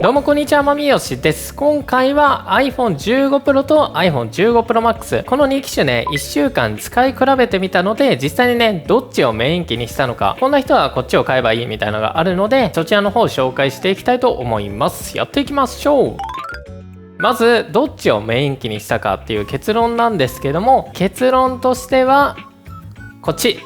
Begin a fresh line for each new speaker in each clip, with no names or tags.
どうもこんにちは、まみよしです。今回は iPhone 15 Pro と iPhone 15 Pro Max この2機種ね、1週間使い比べてみたので、実際にね、どっちをメイン機にしたのか、こんな人はこっちを買えばいいみたいなのがあるので、そちらの方を紹介していきたいと思います。やっていきましょう。まずどっちをメイン機にしたかっていう結論なんですけども、結論としてはこっち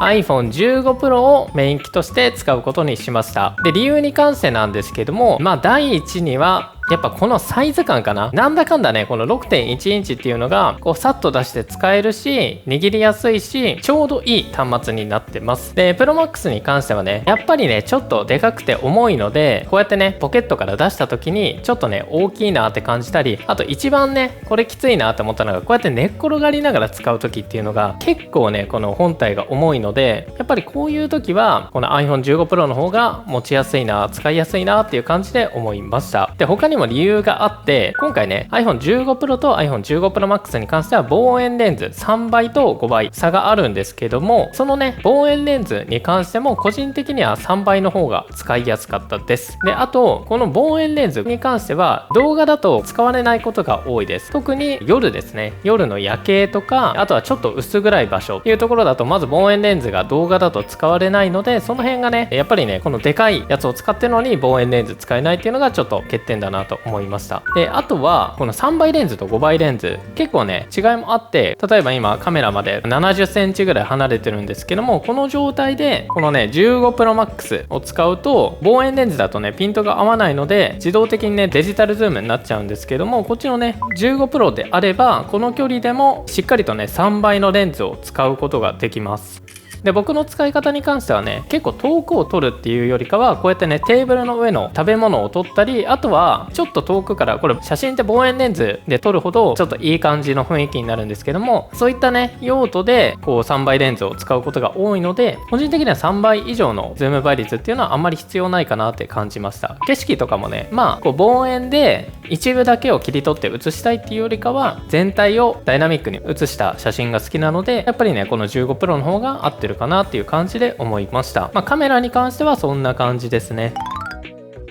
iPhone 15 Pro をメイン機として使うことにしました。で、理由に関してなんですけども、第一にはやっぱこのサイズ感かな。なんだかんだね、この 6.1 インチっていうのがこうさっと出して使えるし、握りやすいし、ちょうどいい端末になってます。で、Pro Max に関してはね、やっぱりね、ちょっとでかくて重いので、こうやってね、ポケットから出した時にちょっとね、大きいなって感じたり、あと一番ね、これきついなって思ったのが、こうやって寝っ転がりながら使う時っていうのが結構ね、この本体が重いので、やっぱりこういう時はこの iPhone 15 Pro の方が持ちやすいな、使いやすいなっていう感じで思いました。で、他にも理由があって、今回ね iPhone 15 Pro と iPhone 15 Pro Max に関しては望遠レンズ3倍と5倍差があるんですけども、そのね望遠レンズに関しても個人的には3倍の方が使いやすかったです。で、あとこの望遠レンズに関しては動画だと使われないことが多いです。特に夜ですね、夜の夜景とか、あとはちょっと薄暗い場所っていうところだと、まず望遠レンズが動画だと使われないので、その辺がねやっぱりね、このでかいやつを使ってるのに望遠レンズ使えないっていうのがちょっと欠点だなと思いました。で、あとはこの3倍レンズと5倍レンズ結構ね違いもあって、例えば今カメラまで70センチぐらい離れてるんですけども、この状態でこのね15 Pro Max を使うと、望遠レンズだとねピントが合わないので自動的にねデジタルズームになっちゃうんですけども、こっちのね15 Pro であればこの距離でもしっかりとね3倍のレンズを使うことができます。で、僕の使い方に関してはね、結構遠くを撮るっていうよりかは、こうやってねテーブルの上の食べ物を撮ったり、あとはちょっと遠くから、これ写真って望遠レンズで撮るほどちょっといい感じの雰囲気になるんですけども、そういったね用途でこう3倍レンズを使うことが多いので、個人的には3倍以上のズーム倍率っていうのはあんまり必要ないかなって感じました。景色とかもね、こう望遠で一部だけを切り取って写したいっていうよりかは、全体をダイナミックに写した写真が好きなので、やっぱりねこの15 Pro の方が合ってるかなっていう感じで思いました。カメラに関してはそんな感じですね。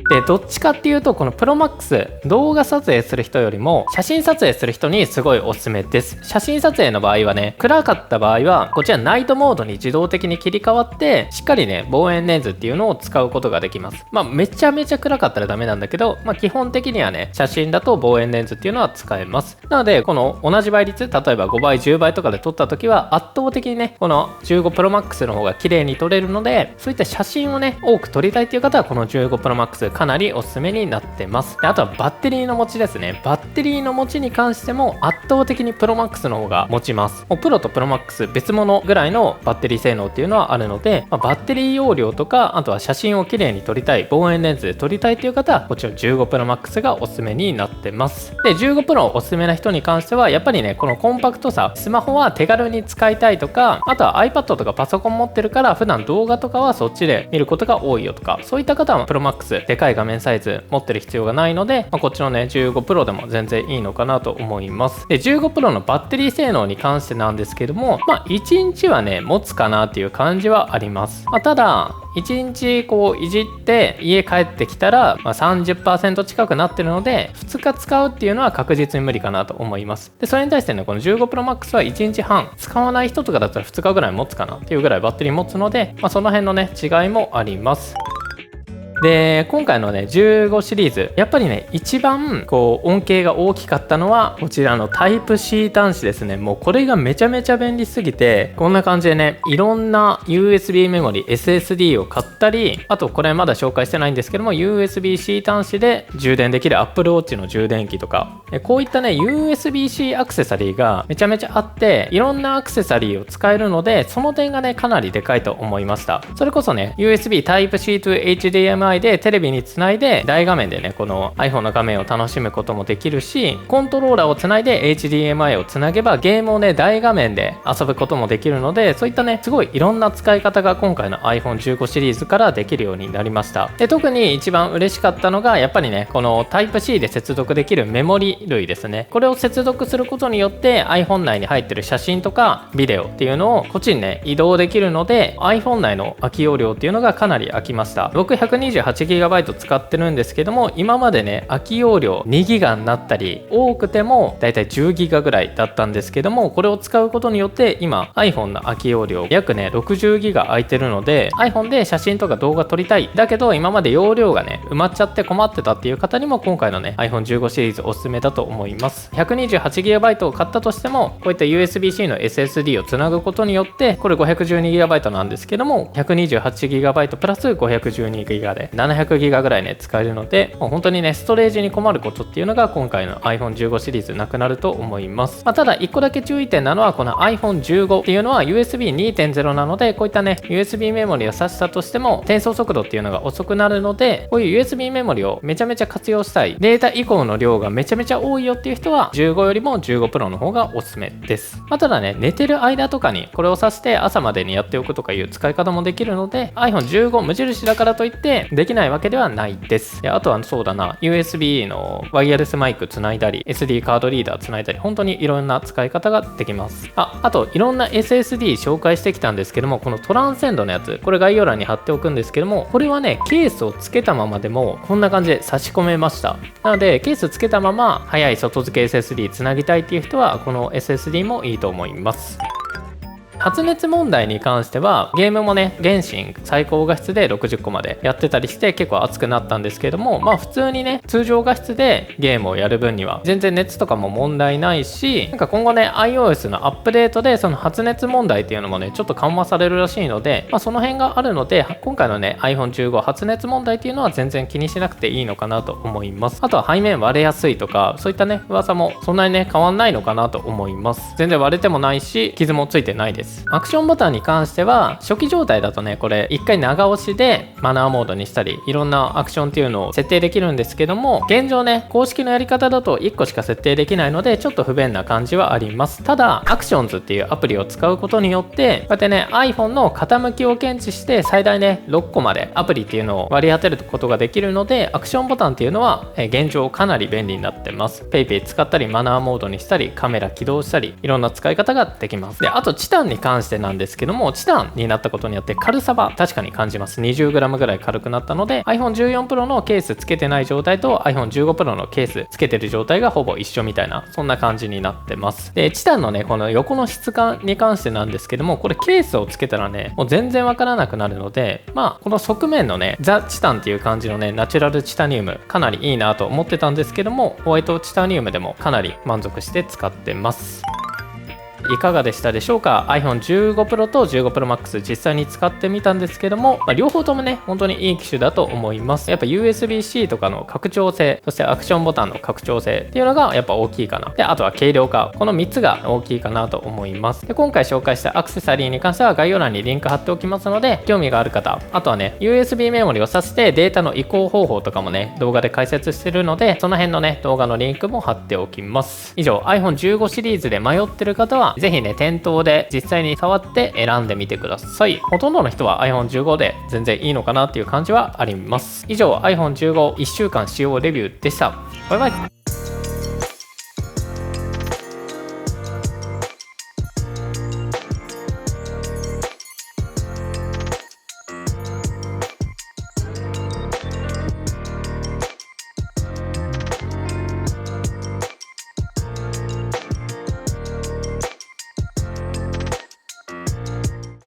で、どっちかっていうとこの Pro Max 動画撮影する人よりも写真撮影する人にすごいおすすめです。写真撮影の場合はね、暗かった場合はこちらナイトモードに自動的に切り替わって、しっかりね望遠レンズっていうのを使うことができます。めちゃめちゃ暗かったらダメなんだけど、基本的にはね写真だと望遠レンズっていうのは使えます。なのでこの同じ倍率、例えば5倍10倍とかで撮った時は圧倒的にねこの15 Pro Max の方が綺麗に撮れるので、そういった写真をね多く撮りたいっていう方はこの15 Pro Maxかなりおすすめになってます。で、あとはバッテリーの持ちですね。バッテリーの持ちに関しても圧倒的に Pro Max の方が持ちます。もうプロと Pro Max 別物ぐらいのバッテリー性能っていうのはあるので、バッテリー容量とか、あとは写真を綺麗に撮りたい、望遠レンズで撮りたいっていう方はもちろん15 Pro Max がおすすめになってます。で、15 Pro おすすめな人に関してはやっぱりねこのコンパクトさ、スマホは手軽に使いたいとか、あとは iPad とかパソコン持ってるから普段動画とかはそっちで見ることが多いよとか、そういった方は Pro Max でかい画面サイズ持ってる必要がないので、こっちのね15 Pro でも全然いいのかなと思います。で、15 Pro のバッテリー性能に関してなんですけども、1日はね持つかなっていう感じはあります。ただ1日こういじって家帰ってきたら、30% 近くなってるので、2日使うっていうのは確実に無理かなと思います。で、それに対してねこの15 Pro Max は1日半使わない人とかだったら2日ぐらい持つかなっていうぐらいバッテリー持つので、その辺のね違いもあります。で、今回のね15シリーズ、やっぱりね一番こう恩恵が大きかったのはこちらの Type-C 端子ですね。もうこれがめちゃめちゃ便利すぎて、こんな感じでねいろんな USB メモリ SSD を買ったり、あとこれまだ紹介してないんですけども USB-C 端子で充電できる Apple Watch の充電器とか、こういったね USB-C アクセサリーがめちゃめちゃあって、いろんなアクセサリーを使えるので、その点がねかなりでかいと思いました。それこそね USB Type-C to HDMI でテレビにつないで大画面でねこの iPhone の画面を楽しむこともできるし、コントローラーをつないで HDMI をつなげばゲームをね大画面で遊ぶこともできるので、そういったねすごいいろんな使い方が今回の iPhone 15シリーズからできるようになりました。で、特に一番嬉しかったのがやっぱりねこの Type-C で接続できるメモリ類ですね。これを接続することによって iPhone 内に入ってる写真とかビデオっていうのをこっちにね移動できるので、 iPhone 内の空き容量っていうのがかなり空きました。僕128 128GB 使ってるんですけども、今までね空き容量 2GB になったり、多くてもだいたい 10GB ぐらいだったんですけども、これを使うことによって今 iPhone の空き容量約ね 60GB 空いてるので、 iPhone で写真とか動画撮りたい、だけど今まで容量がね埋まっちゃって困ってたっていう方にも今回のね iPhone15 シリーズおすすめだと思います。 128GB を買ったとしても、こういった USB-C の SSD をつなぐことによって、これ 512GB なんですけども 128GB プラス 512GB で 700GB ぐらいね使えるので、もう本当にねストレージに困ることっていうのが今回の iPhone15 シリーズなくなると思います。ただ1個だけ注意点なのは、この iPhone15 っていうのは USB2.0 なので、こういったね USB メモリを挿したとしても転送速度っていうのが遅くなるので、こういう USB メモリをめちゃめちゃ活用したい、データ移行の量がめちゃめちゃ多いよっていう人は15よりも15 Pro の方がおすすめです。ただね、寝てる間とかにこれを挿して朝までにやっておくとかいう使い方もできるので、 iPhone15 無印だからといってできないわけではないです。あとはそうだな、 USB のワイヤレスマイクつないだり SD カードリーダーつないだり、本当にいろんな使い方ができます。あといろんな SSD 紹介してきたんですけども、このトランセンドのやつ、これ概要欄に貼っておくんですけども、これはねケースをつけたままでもこんな感じで差し込めました。なのでケースつけたまま速い外付け SSD つなぎたいっていう人はこの SSD もいいと思います。発熱問題に関しては、ゲームもね原神最高画質で60個までやってたりして結構熱くなったんですけども、普通にね通常画質でゲームをやる分には全然熱とかも問題ないし、なんか今後ね iOS のアップデートでその発熱問題っていうのもねちょっと緩和されるらしいので、その辺があるので、今回のね iPhone15 発熱問題っていうのは全然気にしなくていいのかなと思います。あとは背面割れやすいとかそういったね噂もそんなにね変わんないのかなと思います。全然割れてもないし傷もついてないです。アクションボタンに関しては初期状態だとね、これ一回長押しでマナーモードにしたりいろんなアクションっていうのを設定できるんですけども、現状ね公式のやり方だと1個しか設定できないのでちょっと不便な感じはあります。ただアクションズっていうアプリを使うことによって、こうやってね iPhone の傾きを検知して最大ね6個までアプリっていうのを割り当てることができるので、アクションボタンっていうのは現状かなり便利になってます。 PayPay 使ったりマナーモードにしたりカメラ起動したりいろんな使い方ができます。であとチタンに関してなんですけども、チタンになったことによって軽さは確かに感じます。 20g ぐらい軽くなったので iPhone14 Pro のケースつけてない状態と iPhone15 Pro のケースつけてる状態がほぼ一緒みたいな、そんな感じになってます。でチタンのねこの横の質感に関してなんですけども、これケースをつけたらねもう全然わからなくなるので、この側面のねザ・チタンっていう感じのねナチュラルチタニウムかなりいいなと思ってたんですけども、ホワイトチタニウムでもかなり満足して使ってます。いかがでしたでしょうか。 iPhone15 Pro と15 Pro Max 実際に使ってみたんですけども、両方ともね本当にいい機種だと思います。やっぱ USB-C とかの拡張性、そしてアクションボタンの拡張性っていうのがやっぱ大きいかな。であとは軽量化、この3つが大きいかなと思います。で今回紹介したアクセサリーに関しては概要欄にリンク貼っておきますので、興味がある方、あとはね USB メモリを挿してデータの移行方法とかもね動画で解説してるので、その辺のね動画のリンクも貼っておきます。以上 iPhone15 シリーズで迷ってる方はぜひね店頭で実際に触って選んでみてください。ほとんどの人は iPhone15 で全然いいのかなっていう感じはあります。以上 iPhone151週間使用レビューでした。バイバイ。